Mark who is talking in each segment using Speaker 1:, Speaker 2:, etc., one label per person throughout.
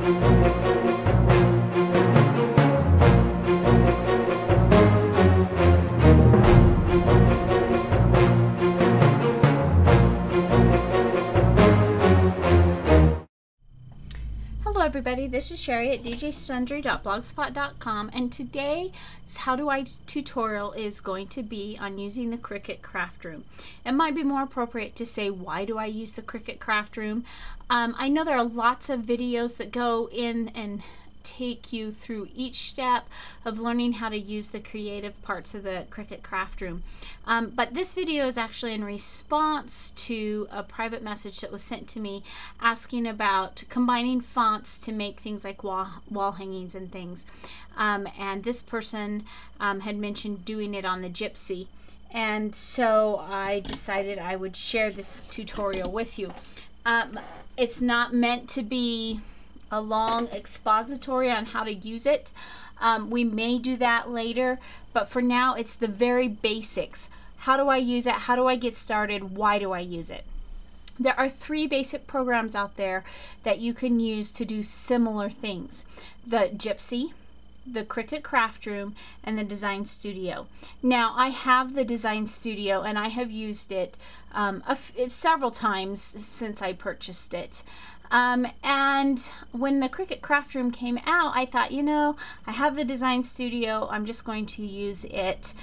Speaker 1: Hello everybody, this is Sherry at djsundry.blogspot.com, and today's How Do I tutorial is going to be on using the Cricut Craft Room. It might be more appropriate to say, why do I use the Cricut Craft Room? I know there are lots of videos that go in and take you through each step of learning how to use the creative parts of the Cricut Craft Room. But this video is actually in response to a private message that was sent to me asking about combining fonts to make things like wall hangings and things. And this person had mentioned doing it on the Gypsy. And so I decided I would share this tutorial with you. It's not meant to be a long expository on how to use it. We may do that later, but for now it's the very basics. How do I use it? How do I get started? Why do I use it? There are 3 basic programs out there that you can use to do similar things: the Gypsy, the Cricut Craft Room, and the Design Studio. Now, I have the Design Studio and I have used it several times since I purchased it. And when the Cricut Craft Room came out, I thought, you know, I have the Design Studio, I'm just going to use it.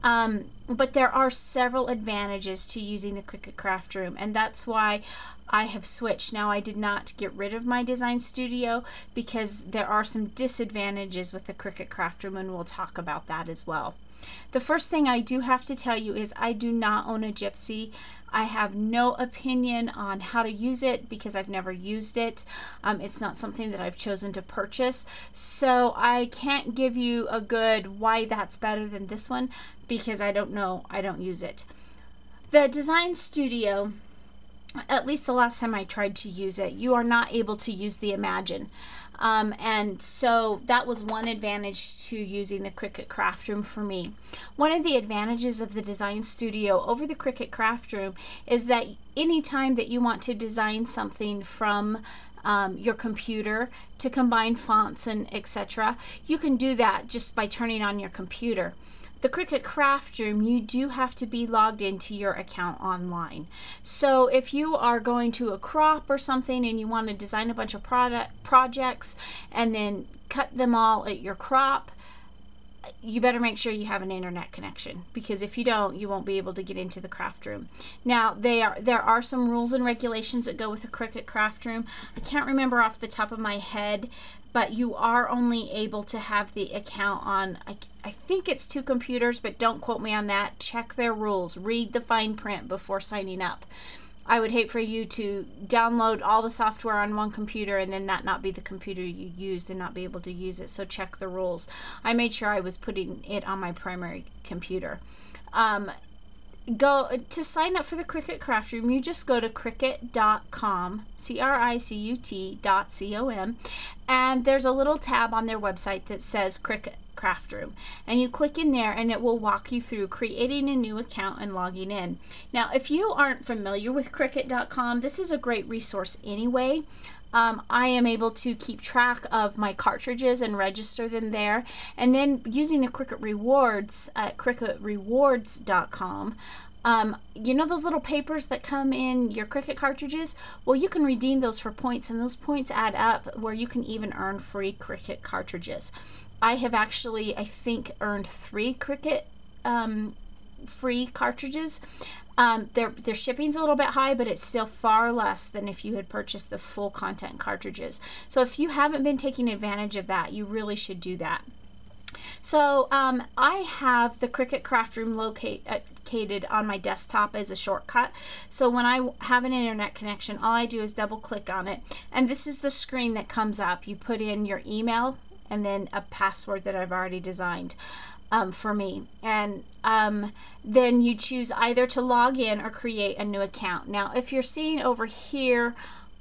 Speaker 1: But there are several advantages to using the Cricut Craft Room, and that's why I have switched. Now, I did not get rid of my Design Studio because there are some disadvantages with the Cricut Craft Room, and we'll talk about that as well. The first thing I do have to tell you is I do not own a Gypsy. I have no opinion on how to use it because I've never used it. It's not something that I've chosen to purchase. So I can't give you a good why that's better than this one because I don't know. I don't use it. The Design Studio, at least the last time I tried to use it, you are not able to use the Imagine. And so that was one advantage to using the Cricut Craft Room for me. One of the advantages of the Design Studio over the Cricut Craft Room is that anytime that you want to design something from your computer to combine fonts and etc., you can do that just by turning on your computer. The Cricut Craft Room, you do have to be logged into your account online. So if you are going to a crop or something and you want to design a bunch of projects and then cut them all at your crop, you better make sure you have an internet connection, because if you don't, you won't be able to get into the craft room. Now, there are some rules and regulations that go with the Cricut Craft Room. I can't remember off the top of my head, but you are only able to have the account on, I think it's 2 computers, but don't quote me on that. Check their rules. Read the fine print before signing up. I would hate for you to download all the software on one computer and then that not be the computer you used and not be able to use it. So check the rules. I made sure I was putting it on my primary computer. To sign up for the Cricut Craft Room, you just go to cricut.com, cricut.com, and there's a little tab on their website that says Cricut Craft Room, and you click in there and it will walk you through creating a new account and logging in. Now, if you aren't familiar with Cricut.com, this is a great resource anyway. I am able to keep track of my cartridges and register them there, and then using the Cricut Rewards at cricutrewards.com, you know those little papers that come in your Cricut cartridges? Well, you can redeem those for points, and those points add up where you can even earn free Cricut cartridges. I have actually, I think, earned 3 Cricut free cartridges. Their shipping's a little bit high, but it's still far less than if you had purchased the full content cartridges. So if you haven't been taking advantage of that, you really should do that. So I have the Cricut Craft Room located on my desktop as a shortcut. So when I have an internet connection, all I do is double click on it, and this is the screen that comes up. You put in your email and then a password that I've already designed for me, and then you choose either to log in or create a new account. Now, if you're seeing over here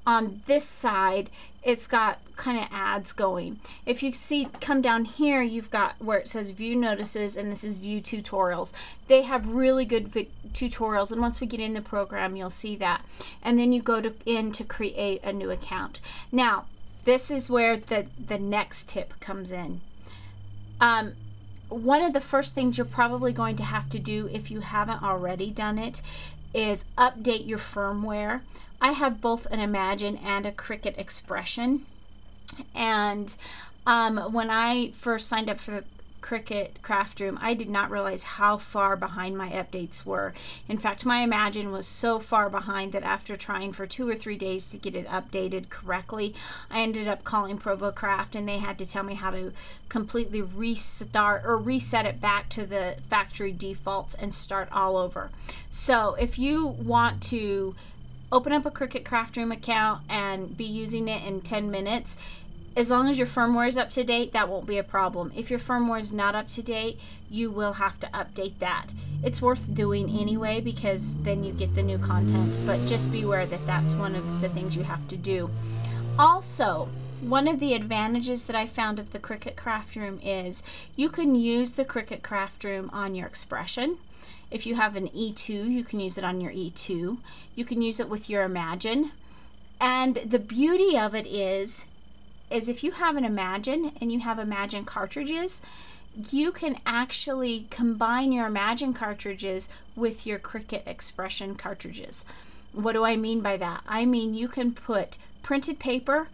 Speaker 1: on this side, it's got kind of ads going. If you see, come down here, you've got where it says view notices, and this is view tutorials. They have really good tutorials, and once we get in the program, you'll see that. And then you go in to create a new account. Now, this is where the next tip comes in. One of the first things you're probably going to have to do, if you haven't already done it, is update your firmware. I have both an Imagine and a Cricut Expression, and when I first signed up for the Cricut Craft Room, I did not realize how far behind my updates were. In fact, my Imagine was so far behind that after trying for 2 or 3 days to get it updated correctly, I ended up calling ProvoCraft, and they had to tell me how to completely restart or reset it back to the factory defaults and start all over. So if you want to open up a Cricut Craft Room account and be using it in 10 minutes, as long as your firmware is up to date, that won't be a problem. If your firmware is not up to date, you will have to update that. It's worth doing anyway because then you get the new content, but just be aware that that's one of the things you have to do. Also, one of the advantages that I found of the Cricut Craft Room is you can use the Cricut Craft Room on your Expression. If you have an E2, you can use it on your E2. You can use it with your Imagine. And the beauty of it is if you have an Imagine and you have Imagine cartridges, you can actually combine your Imagine cartridges with your Cricut Expression cartridges. What do I mean by that? I mean you can put printed paper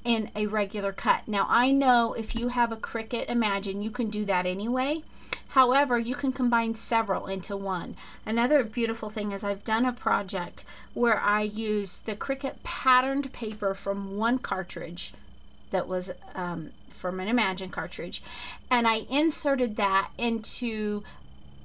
Speaker 1: in a regular cut. Now I know if you have a Cricut Imagine, you can do that anyway. However, you can combine several into one. Another beautiful thing is I've done a project where I used the Cricut patterned paper from one cartridge that was from an Imagine cartridge, and I inserted that into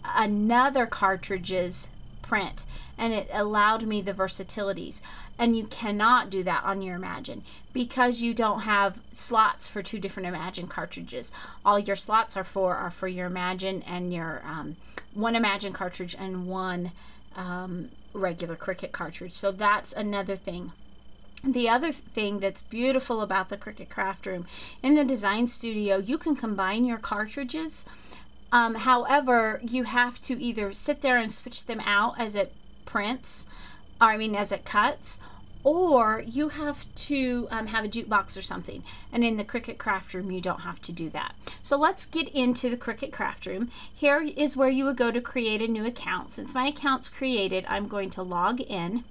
Speaker 1: another cartridge's print, and it allowed me the versatilities. And you cannot do that on your Imagine because you don't have slots for 2 different Imagine cartridges. All your slots are for your Imagine and your one Imagine cartridge and one regular Cricut cartridge. So that's another thing. The other thing that's beautiful about the Cricut Craft Room, in the Design Studio, you can combine your cartridges. However, you have to either sit there and switch them out as it prints, or I mean as it cuts, or you have to have a jukebox or something. And in the Cricut Craft Room, you don't have to do that. So let's get into the Cricut Craft Room. Here is where you would go to create a new account. Since my account's created, I'm going to log in.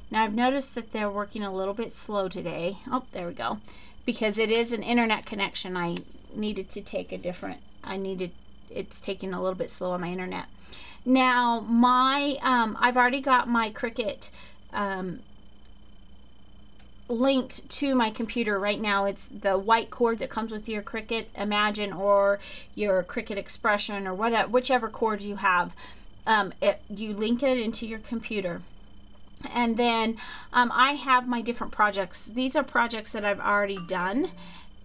Speaker 1: Now I've noticed that they're working a little bit slow today. Oh, there we go. Because it is an internet connection. I needed to take a different, it's taking a little bit slow on my internet. Now my, I've already got my Cricut linked to my computer right now. It's the white cord that comes with your Cricut Imagine or your Cricut Expression or whatever, whichever cord you have. You link it into your computer. And then I have my different projects. These are projects that I've already done,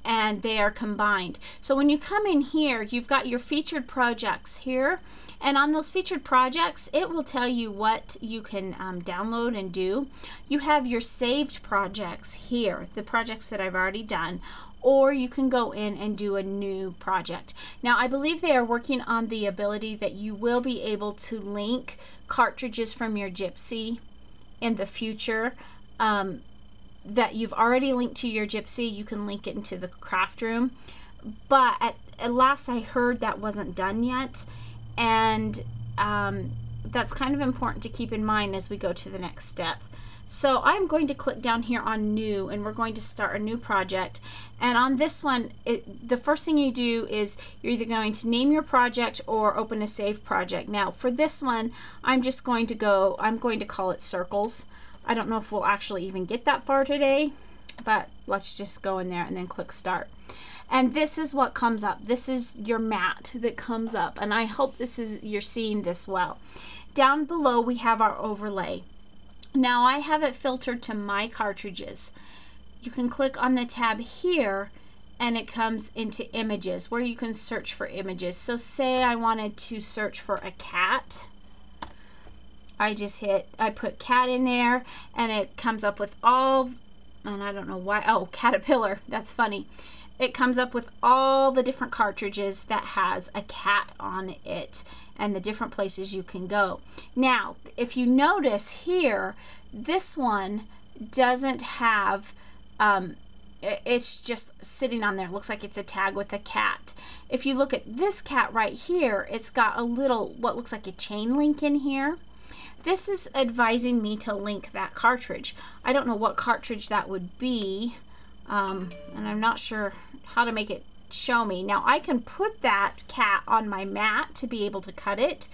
Speaker 1: and they are combined. So when you come in here, you've got your featured projects here, and on those featured projects, it will tell you what you can download and do. You have your saved projects here, the projects that I've already done, or you can go in and do a new project. Now I believe they are working on the ability that you will be able to link cartridges from your Gypsy in the future, that you've already linked to your Gypsy, you can link it into the Craft Room. But at last I heard that wasn't done yet, and that's kind of important to keep in mind as we go to the next step. So I'm going to click down here on New, and we're going to start a new project. And on this one, the first thing you do is you're either going to name your project or open a save project. Now for this one, I'm going to call it Circles. I don't know if we'll actually even get that far today, but let's just go in there and then click Start. And this is what comes up. This is your mat that comes up, and I hope you're seeing this well. Down below we have our overlay. Now I have it filtered to my cartridges. You can click on the tab here and it comes into images where you can search for images. So say I wanted to search for a cat. I put cat in there and it comes up with all, and I don't know why, oh, caterpillar, that's funny. It comes up with all the different cartridges that has a cat on it and the different places you can go. Now, if you notice here, this one doesn't have it's just sitting on there. It looks like it's a tag with a cat. If you look at this cat right here, it's got a little, what looks like a chain link in here. This is advising me to link that cartridge. I don't know what cartridge that would be, and I'm not sure how to make it show me. Now I can put that cat on my mat to be able to cut it,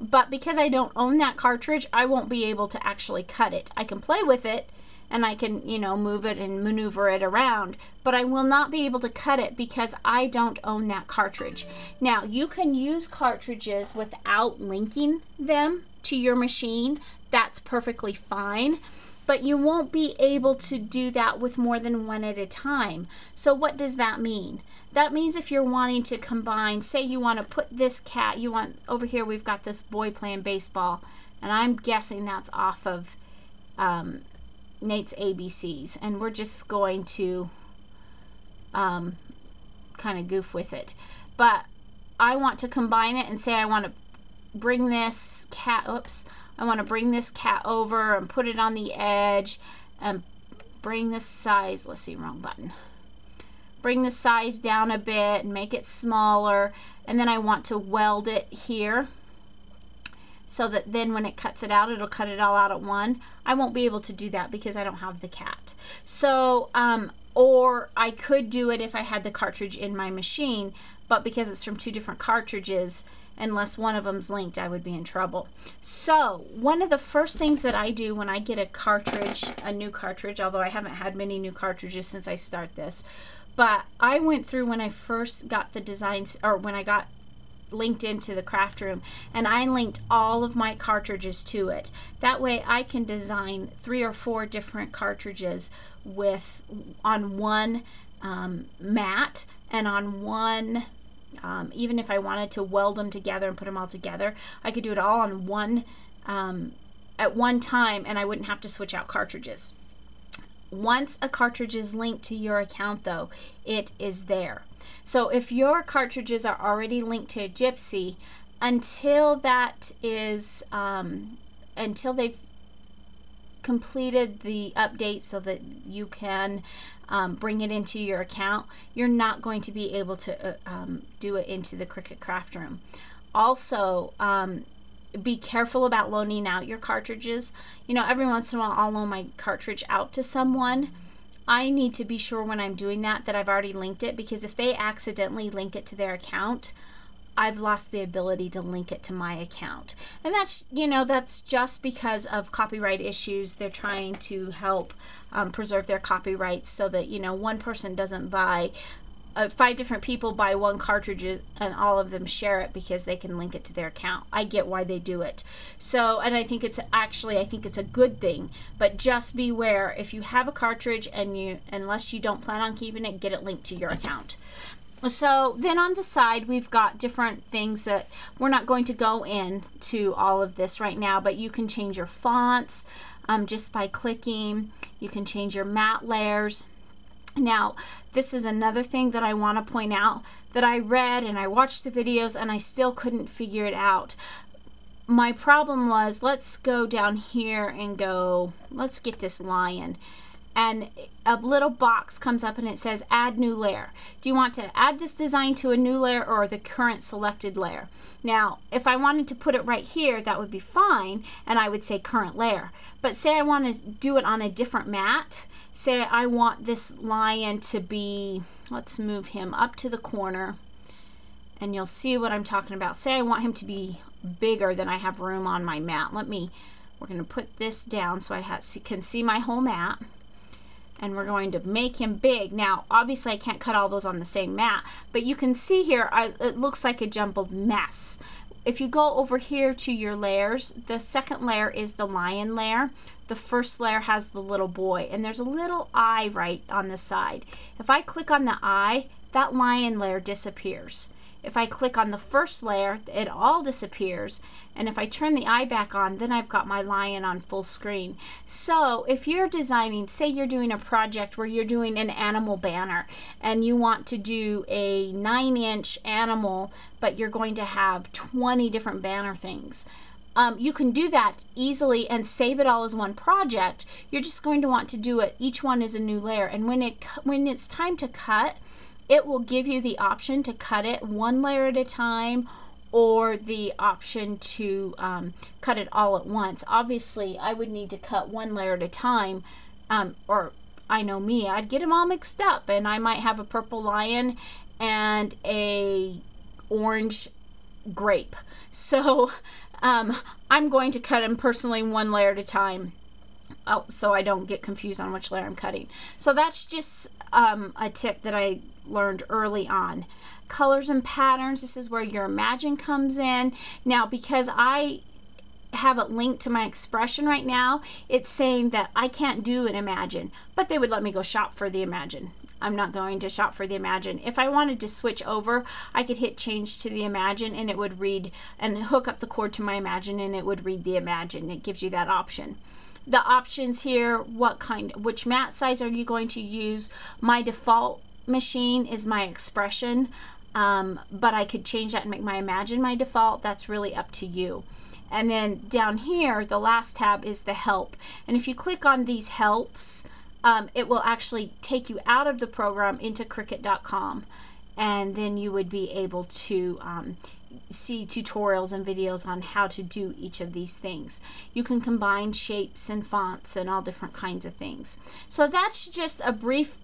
Speaker 1: but because I don't own that cartridge, I won't be able to actually cut it. I can play with it and I can, you know, move it and maneuver it around, but I will not be able to cut it because I don't own that cartridge. Now, you can use cartridges without linking them to your machine. That's perfectly fine, but you won't be able to do that with more than one at a time. So what does that mean? That means if you're wanting to combine, say you want to put this cat, you want, over here we've got this boy playing baseball, and I'm guessing that's off of Nate's ABCs, and we're just going to kind of goof with it. But I want to combine it and say I want to bring this cat, I want to bring this cat over and put it on the edge and bring the size, let's see, wrong button. Bring the size down a bit and make it smaller, and then I want to weld it here, so that then when it cuts it out, it'll cut it all out at one. I won't be able to do that because I don't have the cat. So, or I could do it if I had the cartridge in my machine, but because it's from two different cartridges, unless one of them's linked, I would be in trouble. So, one of the first things that I do when I get a cartridge, a new cartridge, although I haven't had many new cartridges since I start this, but I went through when I first got the designs, or when I got linked into the craft room, and I linked all of my cartridges to it. That way I can design 3 or 4 different cartridges with on one mat, and on one, even if I wanted to weld them together and put them all together, I could do it all on one at one time, and I wouldn't have to switch out cartridges. Once a cartridge is linked to your account though, it is there. So if your cartridges are already linked to Gypsy, until that is, until they've completed the update so that you can bring it into your account, you're not going to be able to do it into the Cricut craft room. Also, be careful about loaning out your cartridges. You know, every once in a while I'll loan my cartridge out to someone. I need to be sure when I'm doing that that I've already linked it, because if they accidentally link it to their account, I've lost the ability to link it to my account. And that's, you know, that's just because of copyright issues. They're trying to help preserve their copyrights so that, you know, one person doesn't buy 5 different people buy one cartridge and all of them share it because they can link it to their account. I get why they do it. So, and I think it's actually, I think it's a good thing, but just beware if you have a cartridge and you, unless you don't plan on keeping it, get it linked to your account. So then on the side we've got different things that we're not going to go into all of this right now, but you can change your fonts just by clicking. You can change your matte layers. Now, this is another thing that I want to point out that I read and I watched the videos and I still couldn't figure it out. My problem was, let's go down here and go, let's get this lion. And a little box comes up and it says add new layer. Do you want to add this design to a new layer or the current selected layer? Now, if I wanted to put it right here, that would be fine, and I would say current layer. But say I want to do it on a different mat. Say I want this lion to be, let's move him up to the corner, and you'll see what I'm talking about. Say I want him to be bigger than I have room on my mat. We're going to put this down so I can see my whole mat. And we're going to make him big. Now, obviously I can't cut all those on the same mat, but you can see here, it looks like a jumbled mess. If you go over here to your layers, the second layer is the lion layer. The first layer has the little boy, and there's a little eye right on the side. If I click on the eye, that lion layer disappears. If I click on the first layer, it all disappears. And if I turn the eye back on, then I've got my lion on full screen. So if you're designing, say you're doing a project where you're doing an animal banner and you want to do a 9-inch animal, but you're going to have 20 different banner things. you can do that easily and save it all as one project. You're just going to want to do it. Each one is a new layer. And when it's time to cut, it will give you the option to cut it one layer at a time, or the option to cut it all at once. Obviously, I would need to cut one layer at a time, or I know me, I'd get them all mixed up, and I might have a purple lion and a orange grape. So I'm going to cut them personally one layer at a time, so I don't get confused on which layer I'm cutting. So that's just a tip that I learned early on. Colors and patterns, this is where your Imagine comes in. Now, because I have it linked to my Expression right now, it's saying that I can't do an Imagine, but they would let me go shop for the Imagine. I'm not going to shop for the Imagine. If I wanted to switch over, I could hit change to the Imagine, and it would read, and hook up the cord to my Imagine, and it would read the Imagine. It gives you that option. The options here, which mat size are you going to use? My default machine is my Expression, but I could change that and make my Imagine my default. That's really up to you. And then down here, the last tab is the help. And if you click on these helps, it will actually take you out of the program into Cricut.com, and then you would be able to see tutorials and videos on how to do each of these things. You can combine shapes and fonts and all different kinds of things. So that's just a brief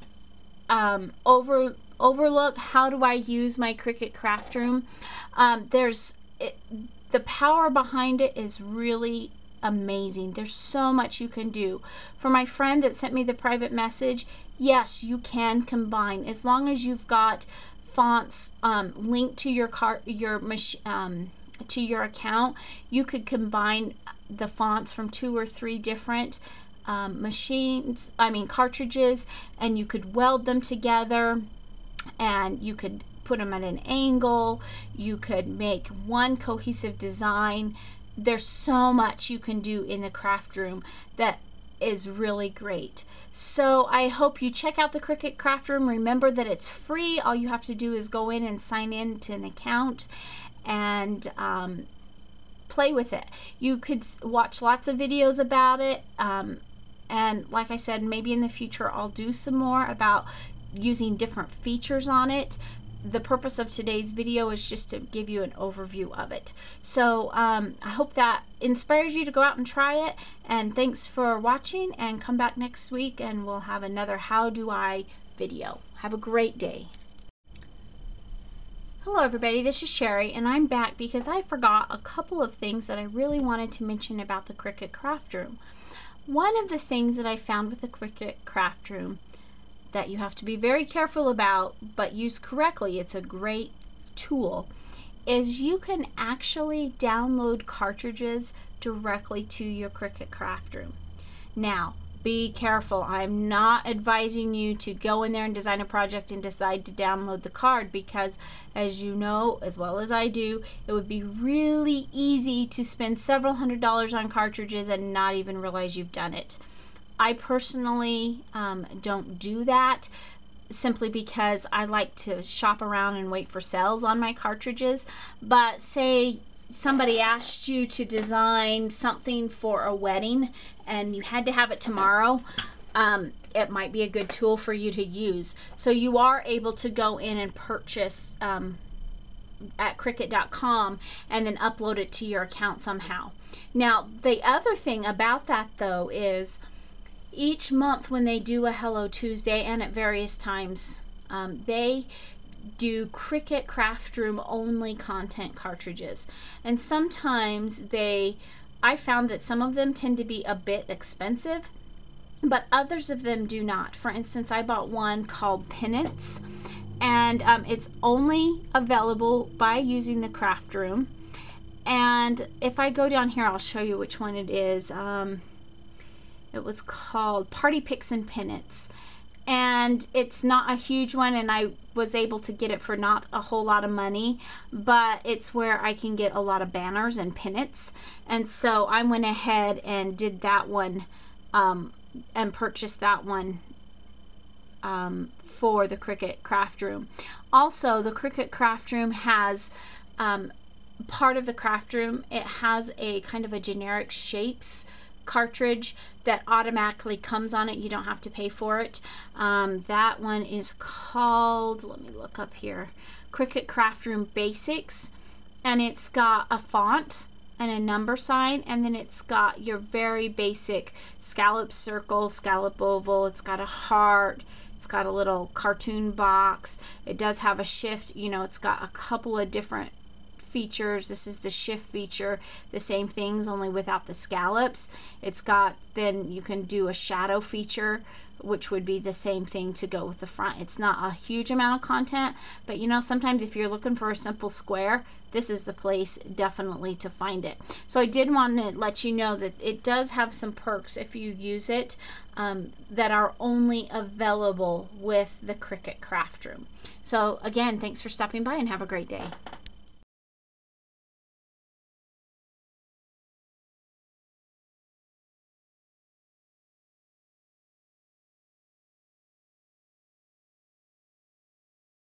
Speaker 1: overlook. How do I use my Cricut Craft Room? The power behind it is really amazing. There's so much you can do. For my friend that sent me the private message, yes, you can combine, as long as you've got fonts linked to your account. You could combine the fonts from 2 or 3 different cartridges, and you could weld them together, and you could put them at an angle. You could make one cohesive design. There's so much you can do in the craft room that is really great. So I hope you check out the Cricut Craft Room. Remember that it's free. All you have to do is go in and sign in to an account and play with it. You could watch lots of videos about it, and like I said, maybe in the future I'll do some more about using different features on it. The purpose of today's video is just to give you an overview of it. So I hope that inspires you to go out and try it, and thanks for watching, and come back next week and we'll have another How Do I video. Have a great day. Hello everybody, this is Sherry, and I'm back because I forgot a couple of things that I really wanted to mention about the Cricut Craft Room. One of the things that I found with the Cricut Craft Room that you have to be very careful about, but use correctly, it's a great tool, is you can actually download cartridges directly to your Cricut Craft Room. Now, be careful. I'm not advising you to go in there and design a project and decide to download the card, because as you know as well as I do, it would be really easy to spend several $100s on cartridges and not even realize you've done it. I personally don't do that, simply because I like to shop around and wait for sales on my cartridges. But say somebody asked you to design something for a wedding and you had to have it tomorrow, it might be a good tool for you to use. So you are able to go in and purchase at Cricut.com and then upload it to your account somehow. Now, the other thing about that though is each month when they do a Hello Tuesday, and at various times, they do Cricut Craft Room only content cartridges. And sometimes I found that some of them tend to be a bit expensive, but others of them do not. For instance, I bought one called Penance, and it's only available by using the Craft Room. And if I go down here, I'll show you which one it is. It was called Party Picks and Pennants, and it's not a huge one, and I was able to get it for not a whole lot of money, but it's where I can get a lot of banners and pennants. And so I went ahead and did that one, and purchased that one for the Cricut Craft Room. Also, the Cricut Craft Room has part of the craft room, it has a kind of a generic shapes cartridge that automatically comes on it. You don't have to pay for it. That one is called, let me look up here, Cricut Craft Room Basics, and it's got a font and a number sign, and then it's got your very basic scallop circle, scallop oval, it's got a heart, it's got a little cartoon box, it does have a shift, you know, it's got a couple of different features. This is the shift feature, the same things only without the scallops. It's got, then you can do a shadow feature, which would be the same thing to go with the front. It's not a huge amount of content, but you know, sometimes if you're looking for a simple square, this is the place definitely to find it. So I did want to let you know that it does have some perks if you use it that are only available with the Cricut Craft Room. So again, thanks for stopping by and have a great day.